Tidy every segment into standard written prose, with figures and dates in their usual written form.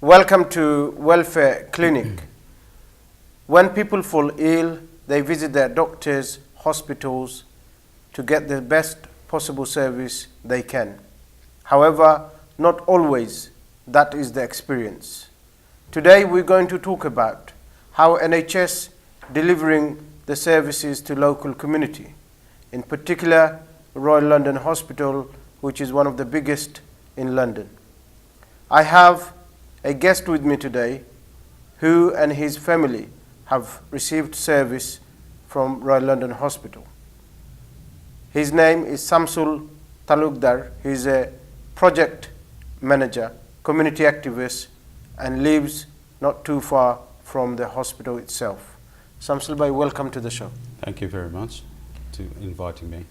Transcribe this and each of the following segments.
Welcome to Welfare Clinic. When people fall ill, they visit their doctors, hospitals to get the best possible service they can. However, not always that is the experience. Today we're going to talk about how NHS delivering the services to local community, in particular Royal London Hospital, which is one of the biggest in London. I have a guest with me today who and his family have received service from Royal London Hospital. His name is Samsul Talukdar. He's a project manager, community activist, and lives not too far from the hospital itself. Samsul bhai, welcome to the show. Thank you very much for inviting me.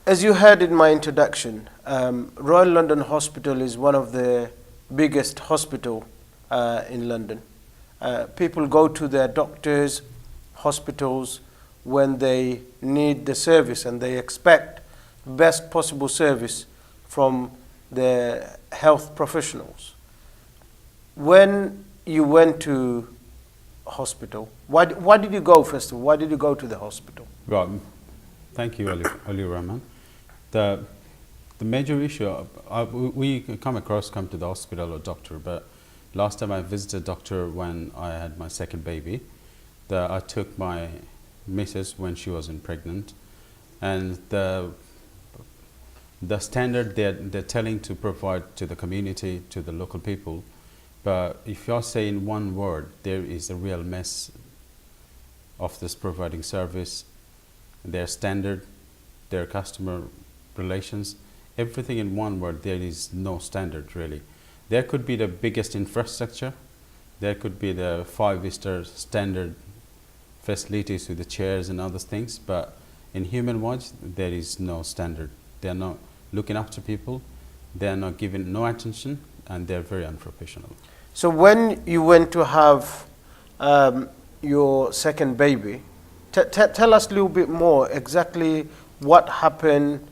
As you heard in my introduction, Royal London Hospital is one of the biggest hospital in London. People go to their doctors, hospitals when they need the service, and they expect best possible service from the health professionals. When you went to hospital, why did you go first of all? Why did you go to the hospital? Right. Thank you, Ali Rahman. The major issue, we come to the hospital or doctor, but last time I visited doctor when I had my second baby, I took my missus when she wasn't pregnant, and the standard they're telling to provide to the community, to the local people, but if you're saying one word, there is a real mess of this providing service, their standard, their customer relations, everything in one word. There is no standard really. There could be the biggest infrastructure, there could be the 5-star standard facilities with the chairs and other things, but in human wise there is no standard. They are not looking after people, they are not giving no attention, and they are very unprofessional. So when you went to have your second baby, tell us a little bit more exactly what happened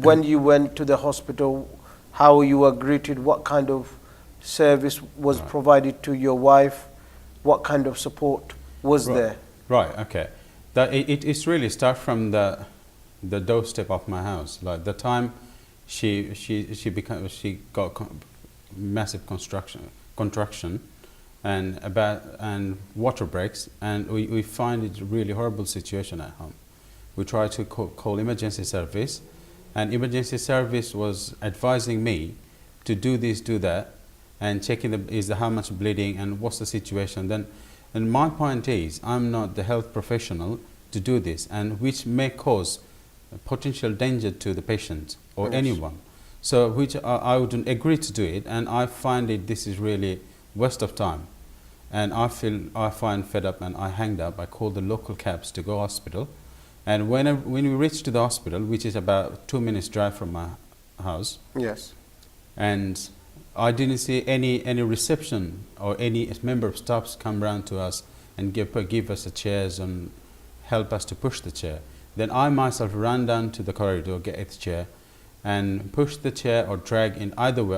when you went to the hospital, how you were greeted, what kind of service was provided to your wife, what kind of support was there? Right, okay. It's really start from the doorstep of my house. Like the time she got massive contraction and water breaks, and we find it a really horrible situation at home. We try to call emergency service, and emergency service was advising me to do this, do that, and checking how much bleeding and what's the situation. Then, and my point is, I'm not the health professional to do this, and which may cause potential danger to the patient or anyone. So, which I wouldn't agree to do it, and I find this is really waste of time, and I find fed up, and I hanged up. I called the local cabs to go hospital. And when we reached to the hospital, which is about 2 minutes drive from my house, yes, and I didn't see any reception or any member of staffs come around to us and give us the chairs and help us to push the chair. Then I myself ran down to the corridor, get a chair, and push the chair or drag in either way.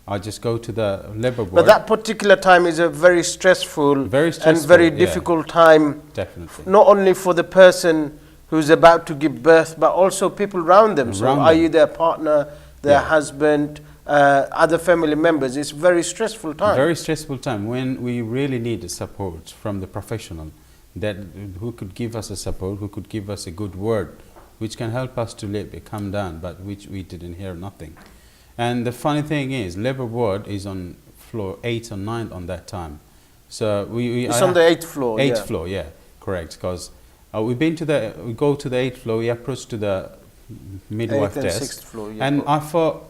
I just go to the labor ward. But that particular time is a very stressful and very difficult time. Definitely. Not only for the person who's about to give birth, but also people around them. So i.e. their partner, their husband, other family members. It's a very stressful time. Very stressful time when we really need support from the professional who could give us a support, who could give us a good word, which can help us to calm down, but which we didn't hear nothing. And the funny thing is, labor ward is on floor 8 or 9 on that time. So it's on the 8th floor. 8th floor, yeah, correct. Because we go to the 8th floor, we approach to the midwife desk. 6th floor, yeah. And I thought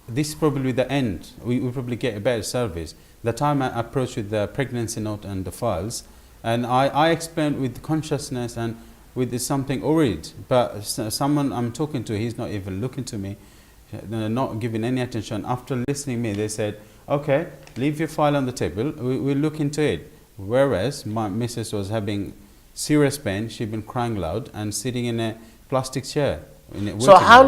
this is probably the end. We probably get a better service. The time I approached with the pregnancy note and the files, and I explained with consciousness and with something worried. But someone I'm talking to, he's not even looking to me, not giving any attention. After listening to me, they said, okay, leave your file on the table, we'll look into it. Whereas my missus was having serious pain, she'd been crying loud and sitting in a plastic chair. So how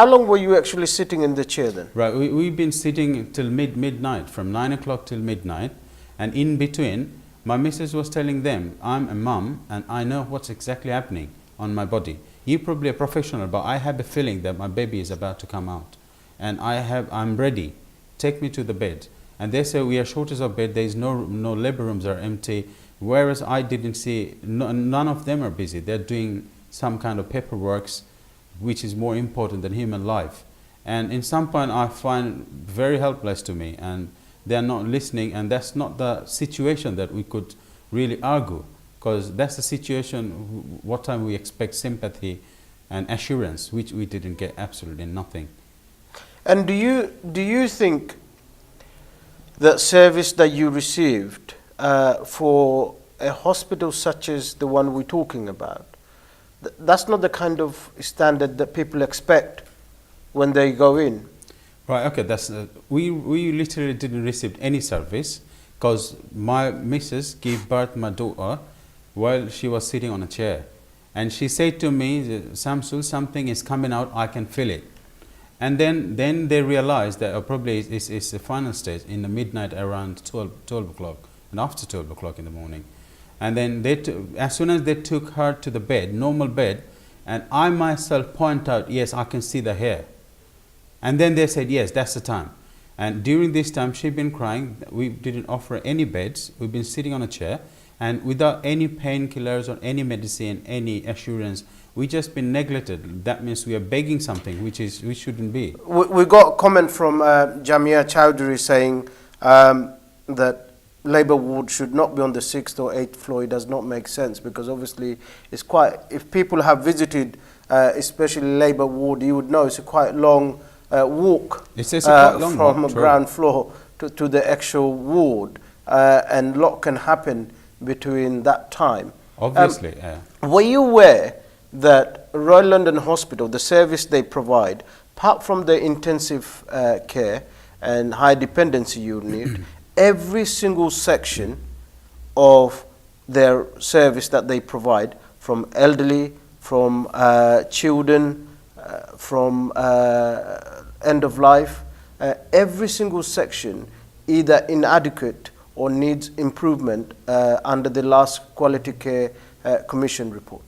long were you actually sitting in the chair then? Right, we've been sitting till midnight, from 9 o'clock till midnight, and in between, my missus was telling them, I'm a mum and I know what's exactly happening on my body. You're probably a professional, but I have a feeling that my baby is about to come out, and I'm ready. Take me to the bed. And they say we are shortage of bed. There is no labor rooms are empty. Whereas I didn't see, none of them are busy. They're doing some kind of paperwork, which is more important than human life. And in some point, I find very helpless to me, and they're not listening. And that's not the situation that we could really argue, because that's the situation. What time we expect sympathy and assurance, which we didn't get absolutely nothing. And do you think that service that you received for a hospital such as the one we're talking about, that's not the kind of standard that people expect when they go in? Right, okay, we literally didn't receive any service, because my missus gave birth to my daughter while she was sitting on a chair. And she said to me, Samsul, something is coming out, I can feel it. And then they realized that probably it's the final stage in the midnight around 12 o'clock and after 12 o'clock in the morning. And then as soon as they took her to the bed, normal bed, and I myself point out, yes, I can see the hair. And then they said, yes, that's the time. And during this time, she'd been crying. We didn't offer any beds. We've been sitting on a chair, and without any painkillers or any medicine, any assurance, we just been neglected. That means we are begging something we shouldn't be. We got a comment from Jamia Chowdhury saying that Labour ward should not be on the 6th or 8th floor. It does not make sense, because obviously it's quite, if people have visited especially Labour ward, you would know it's a quite long walk from ground floor to the actual ward, and a lot can happen between that time. Obviously, Were you aware that Royal London Hospital, the service they provide, apart from the intensive care and high dependency unit, every single section of their service that they provide, from elderly, from children, from end of life, every single section either inadequate or needs improvement under the last Quality Care Commission report?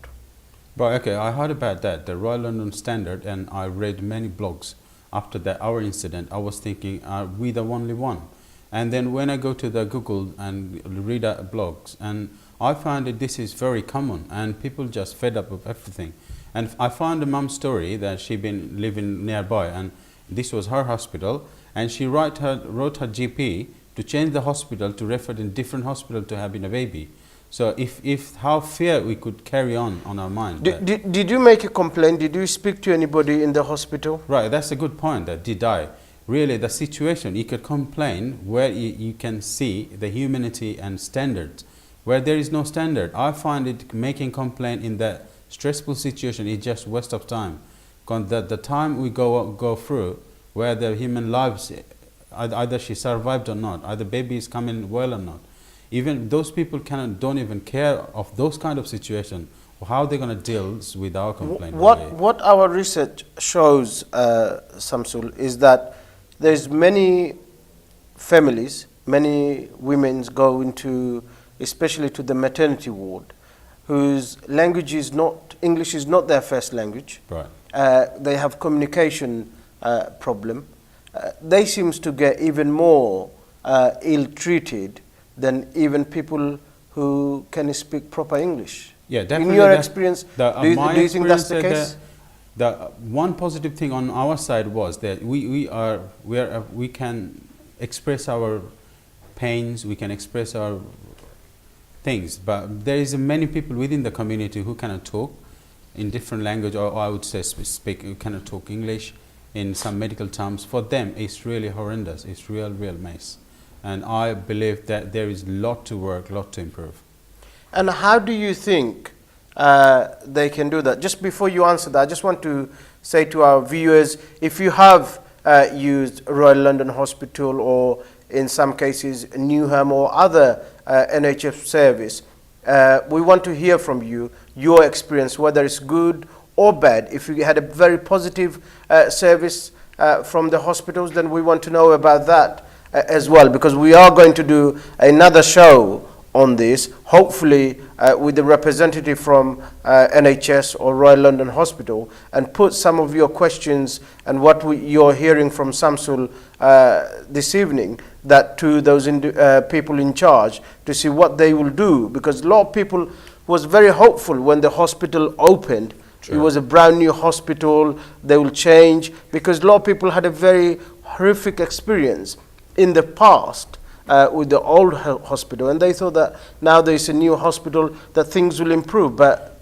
But okay, I heard about that, the Royal London Standard, and I read many blogs after our incident. I was thinking, are we the only one? And then when I go to the Google and read blogs, and I found that this is very common, and people just fed up with everything. And I found a mum's story that she'd been living nearby, and this was her hospital, and she wrote her GP to change the hospital, to refer in different hospital to having a baby. So if how fair we could carry on our mind. Did you make a complaint? Did you speak to anybody in the hospital? Right, that's a good point. That did I. Really, the situation, you could complain where you can see the humanity and standards. Where there is no standard, I find it making complaint in that stressful situation is just waste of time. Because the time we go through, where the human lives, either she survived or not, either baby is coming well or not. Even those people don't even care of those kind of situation. How they're going to deal with our complaint? What our research shows, Samsul, is that there's many families, many women go into, especially to the maternity ward, whose language is not, English is not their first language. Right. They have communication problem. They seem to get even more ill-treated than even people who can speak proper English. Yeah, definitely. In your experience, do you think that's the case? The one positive thing on our side was that we can express our pains, we can express our things, but there is many people within the community who cannot talk in different language, or I would say who cannot talk English in some medical terms. For them, it's really horrendous. It's real mess. And I believe that there is a lot to work, a lot to improve. And how do you think they can do that? Just before you answer that, I just want to say to our viewers, if you have used Royal London Hospital, or in some cases Newham or other NHS service, we want to hear from you, your experience, whether it's good or bad. If you had a very positive service from the hospitals, then we want to know about that as well, because we are going to do another show on this, hopefully with the representative from NHS or Royal London Hospital, and put some of your questions and what you're hearing from Samsul this evening, that to those people in charge, to see what they will do, because a lot of people was very hopeful when the hospital opened. True. It was a brand new hospital, they will change, because a lot of people had a very horrific experience in the past with the old hospital, and they thought that now there's a new hospital that things will improve. But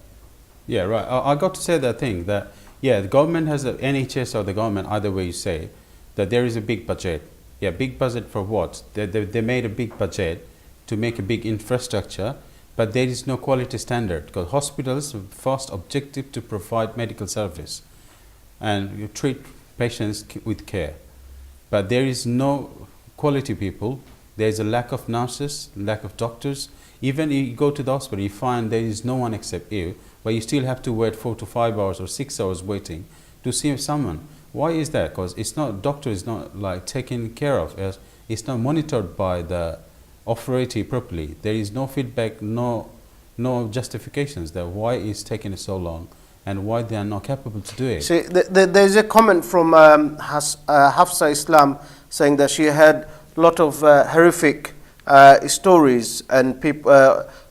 yeah, right. I got to say that thing that, yeah, the government has a NHS or the government, either way you say, that there is a big budget. Yeah, big budget for what? They made a big budget to make a big infrastructure, but there is no quality standard, because hospitals' first objective to provide medical service and you treat patients with care, but there is no quality people. There is a lack of nurses, lack of doctors. Even you go to the hospital, you find there is no one except you, but you still have to wait 4 to 5 hours or 6 hours waiting to see someone. Why is that? Because it's not, doctor is not like taken care of. It's not monitored by the authority properly. There is no feedback, no justifications that why it's taking so long and why they are not capable to do it. See, there's a comment from Hafsa Islam saying that she had a lot of horrific stories, and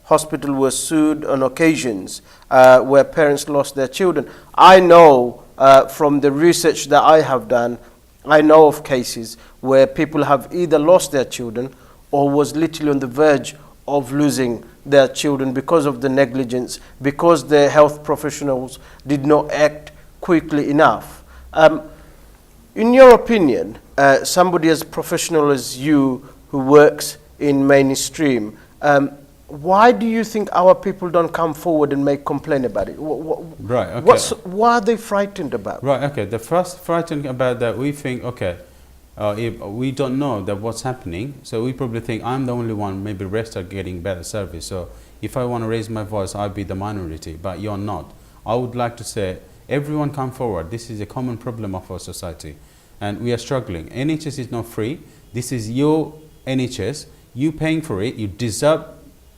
hospital was sued on occasions where parents lost their children. I know from the research that I have done, I know of cases where people have either lost their children or was literally on the verge of losing their children because of the negligence, because the health professionals did not act quickly enough. In your opinion, somebody as professional as you who works in mainstream, why do you think our people don't come forward and make complaint about it? Right, okay. What are they frightened about? Right, okay. The first frightened about that, we think, okay, if we don't know that what's happening, so we probably think I'm the only one, maybe rest are getting better service. So if I want to raise my voice, I'll be the minority, but you're not. I would like to say, everyone come forward. This is a common problem of our society, and we are struggling. NHS is not free. This is your NHS. You paying for it. You deserve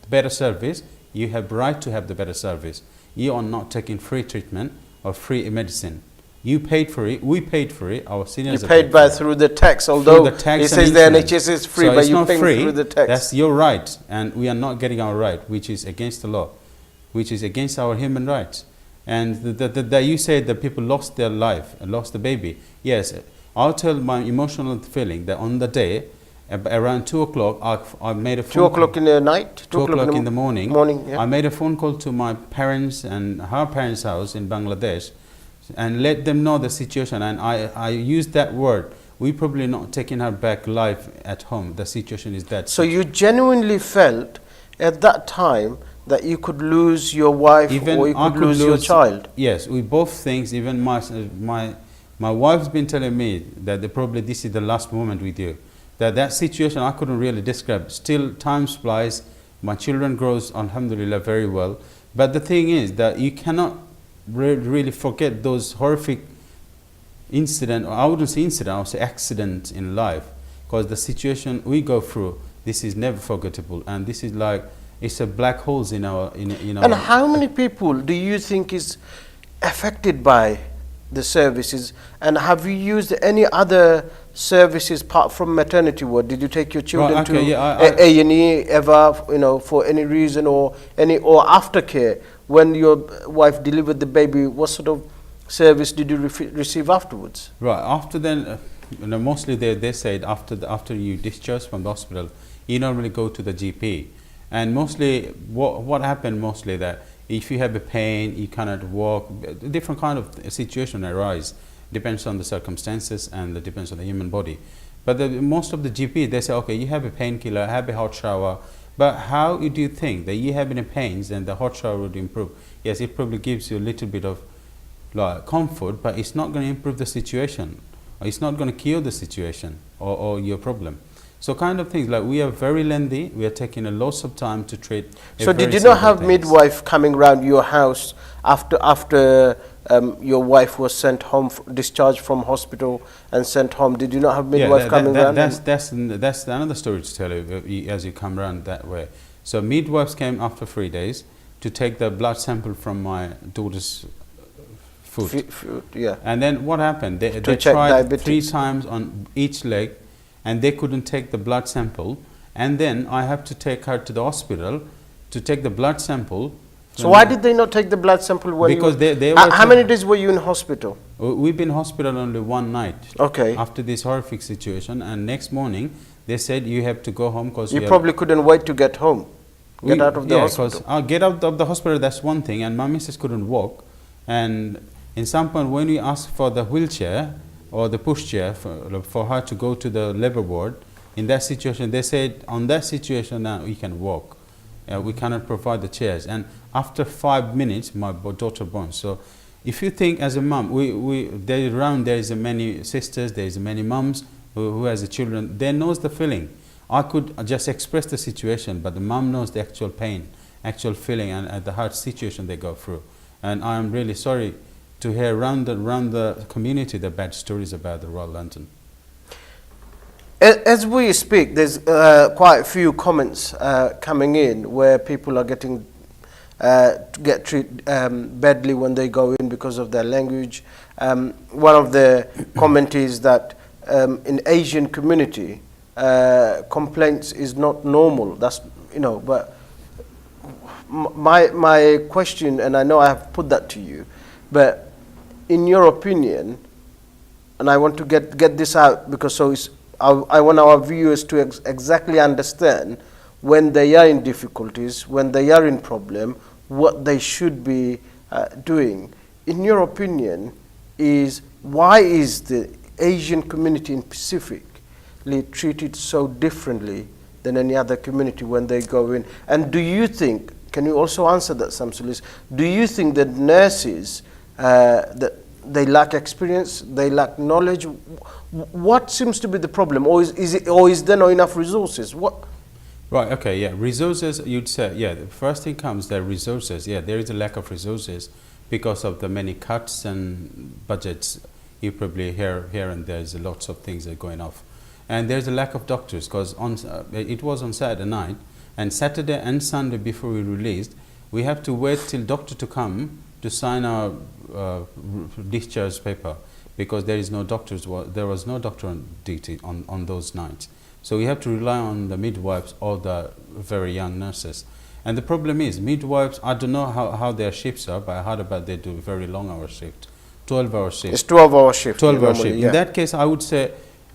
better service. You have right to have the better service. You are not taking free treatment or free medicine. You paid for it. We paid for it. Our seniors. You paid by through the tax, although the tax it says the NHS is free, so but you pay through the tax. That's your right, and we are not getting our right, which is against the law, which is against our human rights. And that you said that people lost their life and lost the baby. Yes, I'll tell my emotional feeling that on the day, around 2 o'clock, I made a phone 2 o'clock in the night? 2 o'clock in the morning. Yeah. I made a phone call to my parents and her parents' house in Bangladesh and let them know the situation. And I used that word. We probably not taking her back live at home. The situation is that. So you genuinely felt at that time that you could lose your wife, even or you could lose your child? Yes, we both think. Even my wife's been telling me that probably this is the last moment with you. That situation I couldn't really describe. Still, time flies. My children grows, alhamdulillah, very well. But the thing is that you cannot really forget those horrific incident, or I wouldn't say incident, I would say accident in life, because the situation we go through, this is never forgettable, and this is like, it's a black holes in our. And how many people do you think is affected by the services? And have you used any other services apart from maternity ward? Did you take your children to A&E ever, for any reason, or aftercare? When your wife delivered the baby, what sort of service did you receive afterwards? Right, after then, mostly they said after you discharge from the hospital, you normally go to the GP. And mostly, what happened mostly that if you have a pain, you cannot walk, different kind of situation arise, depends on the circumstances and it depends on the human body. But most of the GP, they say, okay, you have a painkiller, have a hot shower. But how do you think that you have any pains and the hot shower would improve? Yes, it probably gives you a little bit of comfort, but it's not going to improve the situation. Or it's not going to cure the situation or your problem. So kind of things like we are very lengthy. We are taking a lots of time to treat. So did you not have midwife coming around your house after your wife was sent home, discharged from hospital and sent home? Did you not have midwife coming around? That's another story to tell you as you come around that way. So midwives came after 3 days to take the blood sample from my daughter's foot. Yeah. And then what happened? They check tried diabetes. 3 times on each leg, and they couldn't take the blood sample. And then I have to take her to the hospital to take the blood sample. So why did they not take the blood sample when because you they were how many days were you in hospital? We've been in hospital only one night. Okay. After this horrific situation, and next morning they said you have to go home because you probably couldn't wait to get home, out of the hospital. Because I'll get out of the hospital. That's one thing, and my missus couldn't walk. And in some point, when we asked for the wheelchair or the pushchair for her to go to the labor ward, in that situation, they said on that situation now we can walk. We cannot provide the chairs. And after 5 minutes, my daughter born. So, if you think as a mom, there is many sisters, there is many moms who has the children. They knows the feeling. I could just express the situation, but the mom knows the actual pain, actual feeling, and the hard situation they go through. And I am really sorry to hear around the community the bad stories about the Royal London. As we speak, there's quite a few comments coming in where people are getting get treated badly when they go in because of their language. One of the comments is that in Asian community, complaints is not normal. That's but my question, and I know I have put that to you, but in your opinion, and I want to get this out because I want our viewers to exactly understand when they are in difficulties, when they are in problem, what they should be doing. In your opinion, why is the Asian community in Pacific treated so differently than any other community when they go in? And do you think, can you also answer that, Samsulis, do you think that nurses, that they lack experience, they lack knowledge? What seems to be the problem? Or is there not enough resources? What? Right, okay, yeah. Resources, you'd say, yeah, the first thing comes, the resources. Yeah, there is a lack of resources because of the many cuts and budgets. You probably hear and there's lots of things that are going off. And there's a lack of doctors because it was on Saturday night, and Saturday and Sunday before we released, we have to wait till doctor to come to sign our discharge paper because there is no doctors. There was no doctor on duty on those nights. So we have to rely on the midwives or the very young nurses. And the problem is, midwives, I don't know how their shifts are, but I heard about they do very long hour shift, 12-hour shift. It's 12-hour shift. 12-hour shift. Yeah. In that case, I would say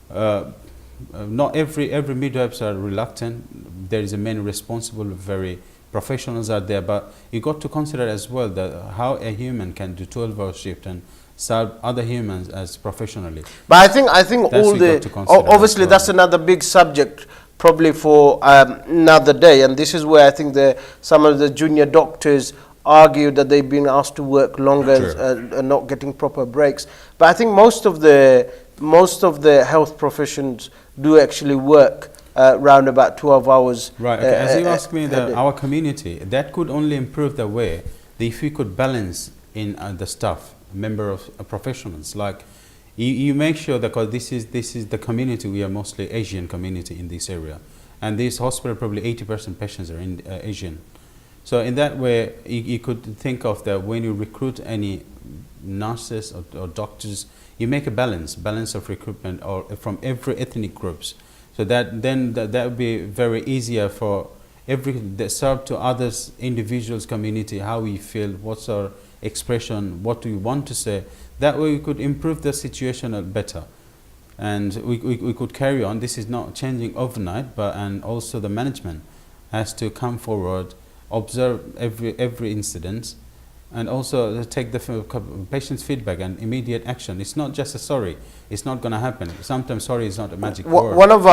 not every midwives are reluctant. There is a man responsible, very professionals are there, but you got to consider as well that how a human can do 12-hour shift and serve other humans as professionally. But I think all obviously well. That's another big subject probably for another day, and this is where I think some of the junior doctors argue that they've been asked to work longer and not getting proper breaks. But I think most of the health professions do actually work around about 12 hours. Right. Okay. As you asked me, our community, that could only improve the way if we could balance in the staff, member of professionals. Like you make sure that, because this is the community, we are mostly Asian community in this area, and this hospital probably 80% patients are in Asian. So in that way, you could think of that when you recruit any nurses or doctors, you make a balance of recruitment or from every ethnic groups. So that would be very easier for that serve to others, individuals, community, how we feel, what's our expression, what do we want to say. That way we could improve the situation better. And we could carry on. This is not changing overnight, and also the management has to come forward, observe every incident, and also take the patient's feedback and immediate action. It's not just a sorry. It's not going to happen. Sometimes sorry is not a magic word. One of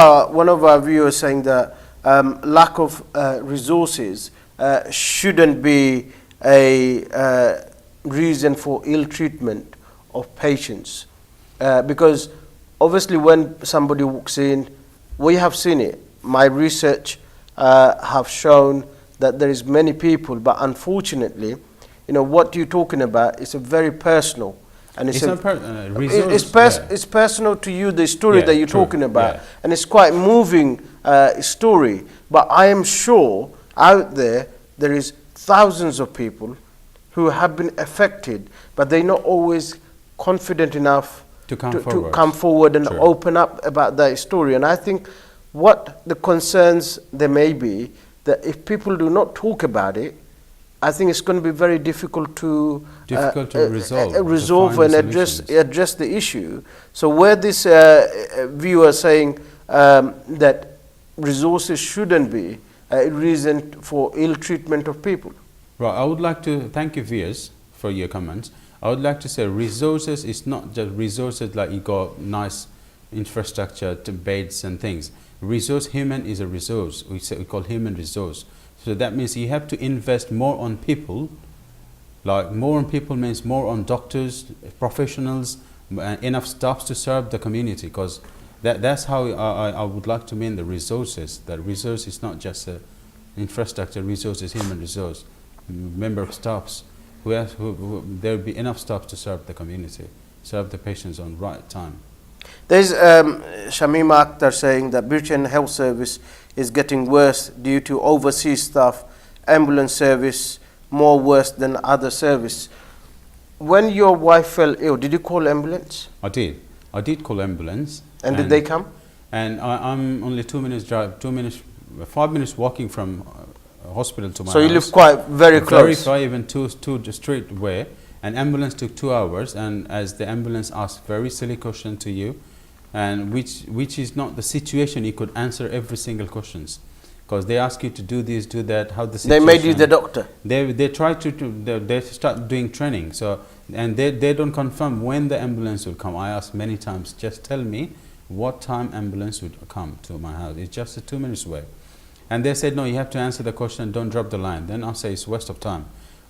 our viewers saying that lack of resources shouldn't be a reason for ill treatment of patients, because obviously when somebody walks in, we have seen it. My research have shown that there is many people, but unfortunately, what you're talking about is a very personal, and it's personal to you, the story that you're talking about, and it's quite moving story. But I am sure out there is thousands of people who have been affected, but they're not always confident enough to come forward and open up about that story. And I think what the concerns there may be, that if people do not talk about it, I think it's going to be very difficult to resolve and address the issue. So where this viewer saying that resources shouldn't be a reason for ill treatment of people. Right, I would like to thank you, viewers, for your comments. I would like to say resources is not just resources like you got nice infrastructure to beds and things. Human is a resource. We call human resource. So that means you have to invest more on people. Like more on people means more on doctors, professionals, enough staff to serve the community. Because that's how I would like to mean the resources. That resource is not just infrastructure. Resource is human resource. Member of staffs. There will be enough staff to serve the community, serve the patients on right time. There's Shamima Akhtar saying that Britain Health Service is getting worse due to overseas staff, ambulance service more worse than other service. When your wife fell ill, did you call ambulance? I did. I did call ambulance. And did they come? And I'm only 2 minutes drive, 5 minutes walking from hospital to my house. So you live quite very close. Very far, even two straight way. An ambulance took 2 hours, and as the ambulance asked very silly question to you, and which is not the situation you could answer every single questions, because they ask you to do this, do that. How the situation? They made you the doctor. They try they start doing training. So and they don't confirm when the ambulance will come. I asked many times, just tell me what time ambulance would come to my house. It's just a 2 minutes away, and they said no, you have to answer the question. Don't drop the line. Then I'll say it's waste of time.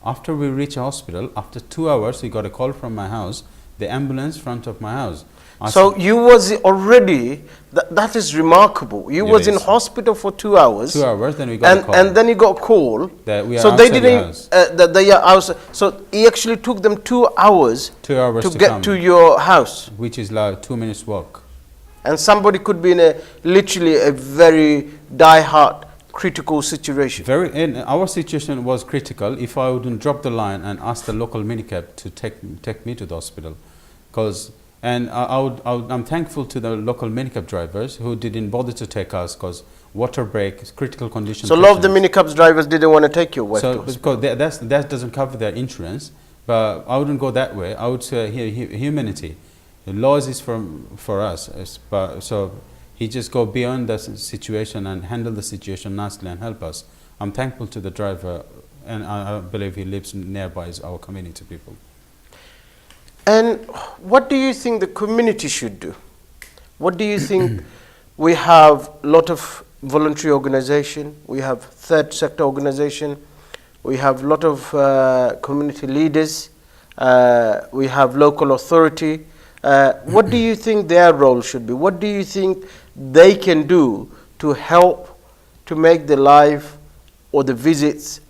After we reach a hospital, after 2 hours, we got a call from my house, the ambulance front of my house. So you was already, that is remarkable. You was in hospital for 2 hours. 2 hours, then we got a call. And then you got a call. That we are so they didn't, so he actually took them 2 hours, to get to your house. Which is like 2 minutes walk. And somebody could be in literally a very die-hard critical situation. Our situation was critical. If I wouldn't drop the line and ask the local minicab to take me to the hospital, I'm thankful to the local minicab drivers who didn't bother to take us, because water break, critical condition. So a lot of the minicab drivers didn't want to take your wife. So because that doesn't cover their insurance, but I wouldn't go that way. I would say humanity. The laws is for us, so he just go beyond the situation and handle the situation nicely and help us. I'm thankful to the driver, and I believe he lives nearby our community people. And what do you think the community should do? What do you think? We have a lot of voluntary organization, we have third sector organization, we have a lot of community leaders, we have local authority. What do you think their role should be? What do you think they can do to help to make the life or the visits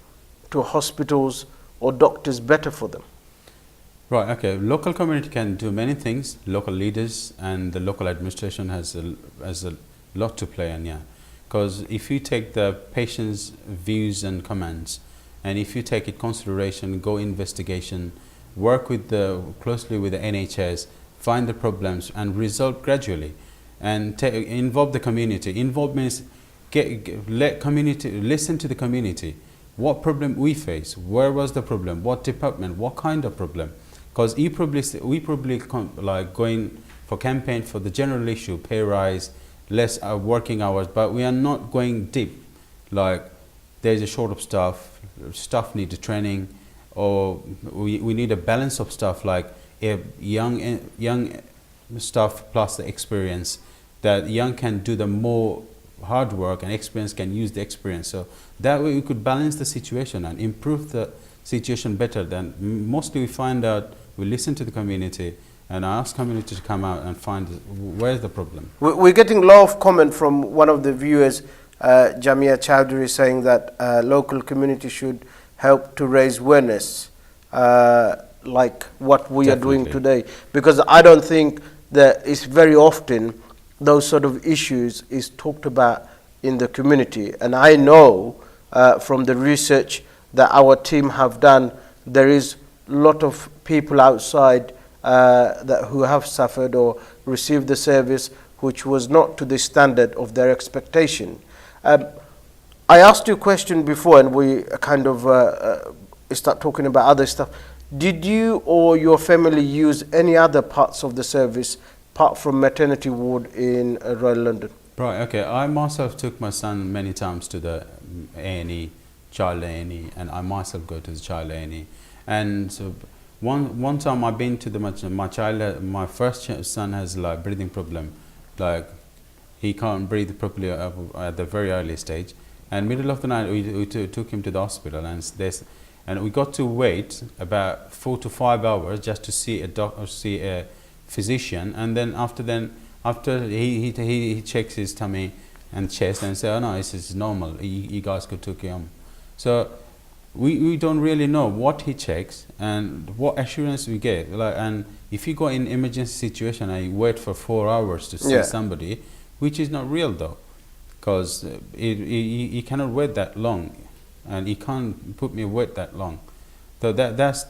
to hospitals or doctors better for them? Right, okay. Local community can do many things. Local leaders and the local administration has a lot to play in, yeah. Because if you take the patient's views and comments, and if you take it consideration, go investigation, work with closely with the NHS, find the problems and resolve gradually, and involve the community. Involve means let community listen to the community. What problem we face? Where was the problem? What department? What kind of problem? Because we probably like going for campaign for the general issue, pay rise, less working hours, but we are not going deep. Like there's a short of staff need training, or we need a balance of staff, like a young staff plus the experience, that young can do the more hard work and experience can use the experience. So that way we could balance the situation and improve the situation better. Than mostly we find out, we listen to the community And I ask community to come out and find where's the problem. We're getting a lot of comment from one of the viewers, Jamia Chowdhury, saying that local community should help to raise awareness, like what we are doing today. Because I don't think that it's very often those sort of issues is talked about in the community. And I know from the research that our team have done, there is a lot of people outside who have suffered or received the service which was not to the standard of their expectation. I asked you a question before and we kind of start talking about other stuff. Did you or your family use any other parts of the service apart from maternity ward in Royal London? Right, okay. I myself took my son many times to the A&E, child A&E, and I myself go to the child A&E. And so one time I've been to my first son has like breathing problem, like he can't breathe properly at the very early stage. And middle of the night we took him to the hospital, and we got to wait about 4 to 5 hours just to see a physician. And then after he checks his tummy and chest and say, oh no, this is normal, you guys could take him. So we don't really know what he checks and what assurance we get. Like, and if you go in emergency situation and you wait for 4 hours to see somebody, which is not real though, because you cannot wait that long, and you can't put me wait that long. So that's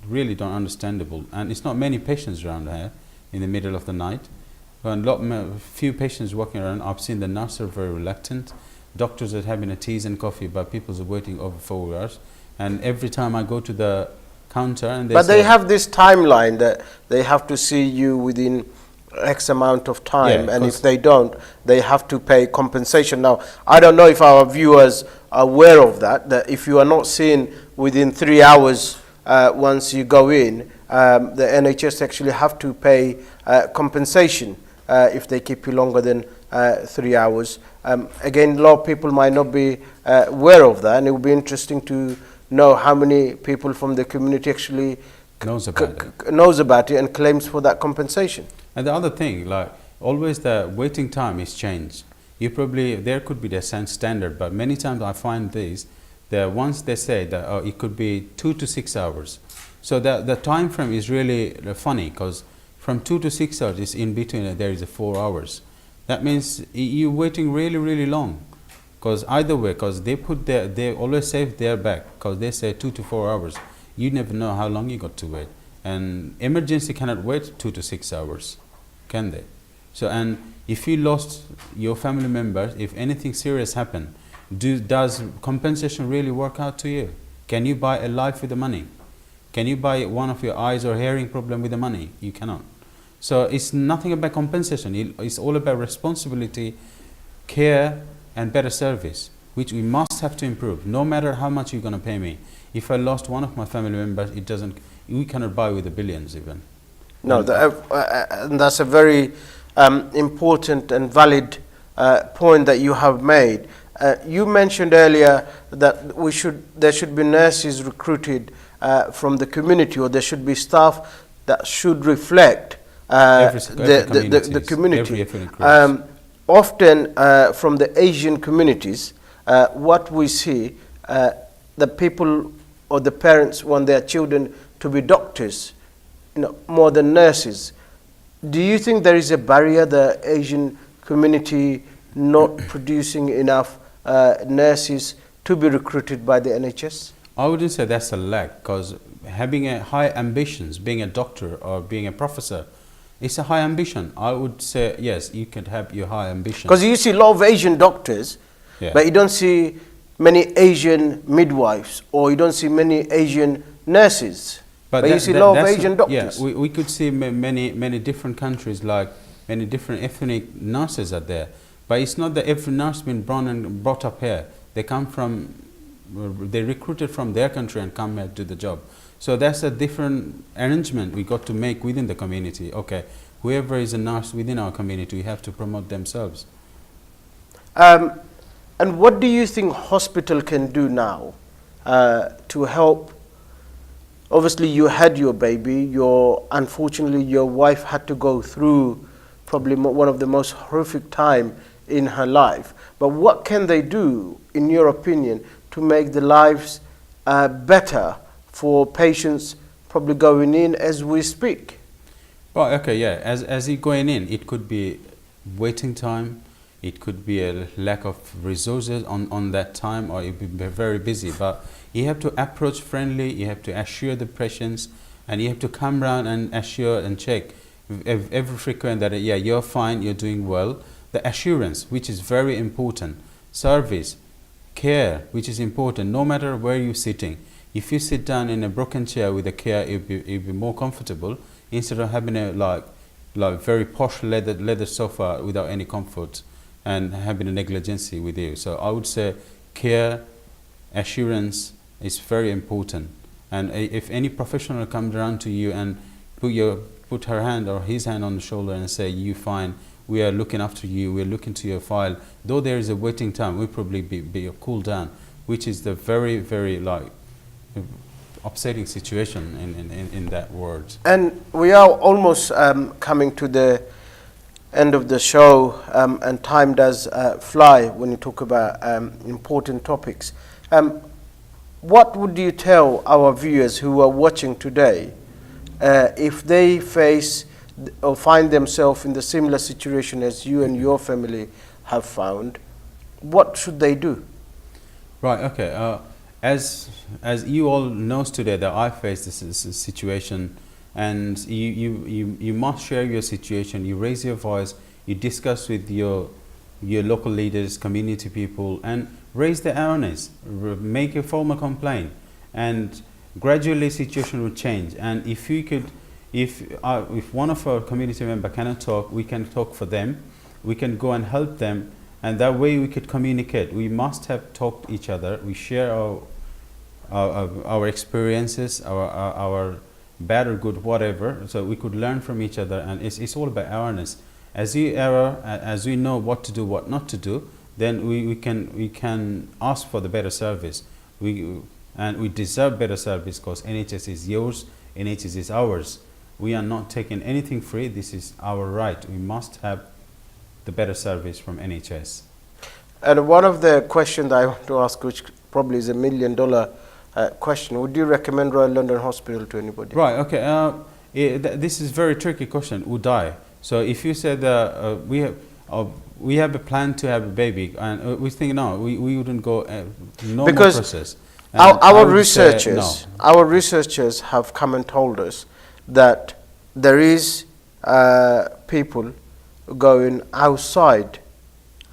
really not understandable. And it's not many patients around here in the middle of the night. And few patients walking around. I've seen the nurses are very reluctant. Doctors are having a teas and coffee, but people are waiting over 4 hours. And every time I go to the counter, and they have this timeline that they have to see you within X amount of time, and if they don't, they have to pay compensation. Now, I don't know if our viewers are aware of that if you are not seen within 3 hours once you go in, the NHS actually have to pay compensation if they keep you longer than 3 hours. Again, a lot of people might not be aware of that, and it would be interesting to know how many people from the community actually knows about it and claims for that compensation. And the other thing, like always the waiting time is changed. There could be the standard, but many times I find that once they say that it could be 2 to 6 hours. So the time frame is really funny, because from 2 to 6 hours is in between, there is 4 hours. That means you're waiting really, really long. Because either way, because they always save their back, because they say 2 to 4 hours. You never know how long you got to wait. And emergency cannot wait 2 to 6 hours, can they? So, and if you lost your family members, if anything serious happened, does compensation really work out to you? Can you buy a life with the money? Can you buy one of your eyes or hearing problem with the money? You cannot. So it's nothing about compensation. It's all about responsibility, care, and better service, which we must have to improve. No matter how much you're going to pay me, if I lost one of my family members, we cannot buy with the billions even. No, that's a very important and valid point that you have made. You mentioned earlier that there should be nurses recruited from the community, or there should be staff that should reflect the community. Often from the Asian communities, what we see, the people or the parents want their children to be doctors, more than nurses. Do you think there is a barrier, the Asian community not producing enough nurses to be recruited by the NHS? I wouldn't say that's a lack, because having a high ambitions, being a doctor or being a professor, it's a high ambition. I would say, yes, you can have your high ambition. Because you see a lot of Asian doctors, but you don't see many Asian midwives, or you don't see many Asian nurses. But you see a lot of Asian doctors. Yeah, we could see many different countries, like many different ethnic nurses are there. But it's not that every nurse been born and brought up here. They recruited from their country and come here to do the job. So that's a different arrangement we got to make within the community. Okay, whoever is a nurse within our community, we have to promote themselves. And what do you think hospital can do now to help Obviously, you had your baby. Unfortunately, your wife had to go through probably one of the most horrific time in her life. But what can they do, in your opinion, to make the lives better for patients probably going in as we speak? Well, okay, yeah. As you going in, it could be waiting time. It could be a lack of resources on that time, or you'd be very busy. But you have to approach friendly. You have to assure the patients, and you have to come around and assure and check every frequent that yeah, you're fine, you're doing well. The assurance, which is very important. Service, care, which is important. No matter where you're sitting, if you sit down in a broken chair with a care, you'll be more comfortable instead of having a like very posh leather sofa without any comfort and having a negligency with you. So I would say care, assurance is very important. And if any professional comes around to you and put her hand or his hand on the shoulder and say, you fine, we are looking after you, we are looking to your file, though there is a waiting time, we'll probably be a cool down, which is the very, very like upsetting situation in that word. And we are almost coming to the end of the show, and time does fly when you talk about important topics. What would you tell our viewers who are watching today if they face or find themselves in the similar situation as you and your family have found? What should they do? Right, okay. As you all knows today that I face this situation, and you must share your situation, you raise your voice, you discuss with your local leaders, community people, and raise the awareness, make a formal complaint, and gradually situation will change. And if you could, if one of our community member cannot talk, we can talk for them, we can go and help them, and that way we could communicate. We must have talked to each other, we share our experiences, our bad or good, whatever, so we could learn from each other. And it's all about awareness. As we know what to do, what not to do, then we can ask for the better service. And we deserve better service because NHS is yours, NHS is ours. We are not taking anything free. This is our right. We must have the better service from NHS. And one of the questions I want to ask, which probably is $1 million question, would you recommend Royal London Hospital to anybody? Right, okay. This is a very tricky question. Would I? So if you said we have a plan to have a baby, and we think no, we wouldn't go normal process. Our researchers have come and told us that there is people going outside,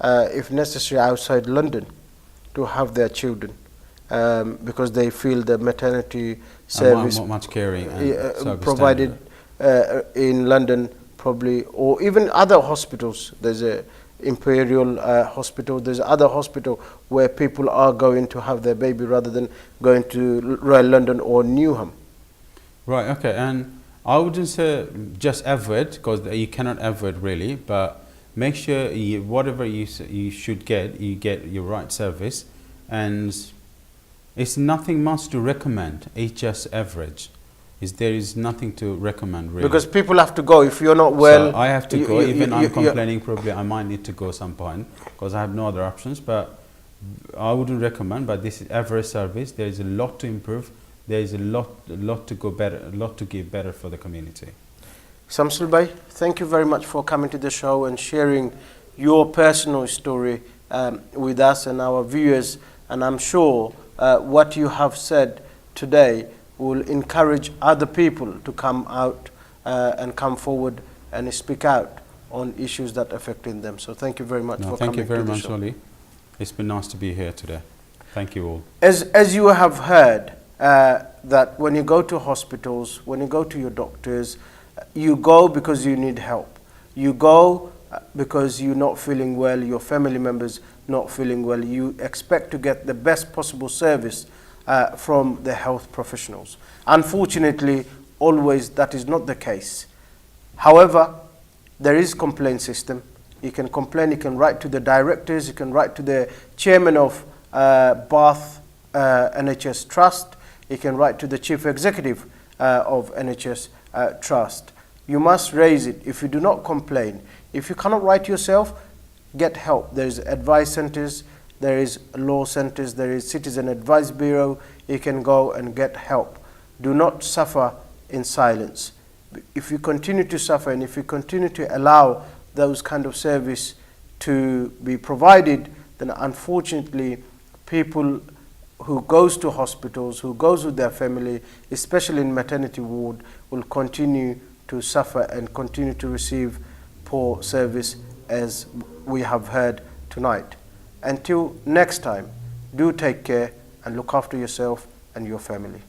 if necessary, outside London to have their children, because they feel the maternity service much caring and provided in London, probably, or even other hospitals. There's a Imperial Hospital, there's other hospital where people are going to have their baby rather than going to Royal London or Newham. Right, okay. And I wouldn't say just avoid, because you cannot avoid really, but make sure whatever you should get, you get your right service. And it's nothing much to recommend, it's just average. There is nothing to recommend really. Because people have to go. If you're not well, so I have to go. Even I'm complaining, probably I might need to go some point because I have no other options. But I wouldn't recommend. But this is average service. There is a lot to improve. There is a lot to go better, a lot to give better for the community. Samsul Bhai, thank you very much for coming to the show and sharing your personal story with us and our viewers. And I'm sure what you have said today will encourage other people to come out and come forward and speak out on issues that are affecting them. So thank you very much for coming to the show. Thank you very much, Oli. It's been nice to be here today. Thank you all. As you have heard, that when you go to hospitals, when you go to your doctors, you go because you need help. You go because you're not feeling well, your family members not feeling well. You expect to get the best possible service from the health professionals. Unfortunately, always that is not the case. However, there is complaint system. You can complain, you can write to the directors, you can write to the chairman of Bath NHS Trust, you can write to the Chief Executive of NHS Trust. You must raise it. If you do not complain, if you cannot write yourself, get help. There is advice centers, there is law centers, there is Citizen Advice Bureau. You can go and get help. Do not suffer in silence. If you continue to suffer and if you continue to allow those kind of service to be provided, then unfortunately people who goes to hospitals, who goes with their family, especially in maternity ward, will continue to suffer and continue to receive poor service, as we have heard tonight. Until next time, do take care and look after yourself and your family.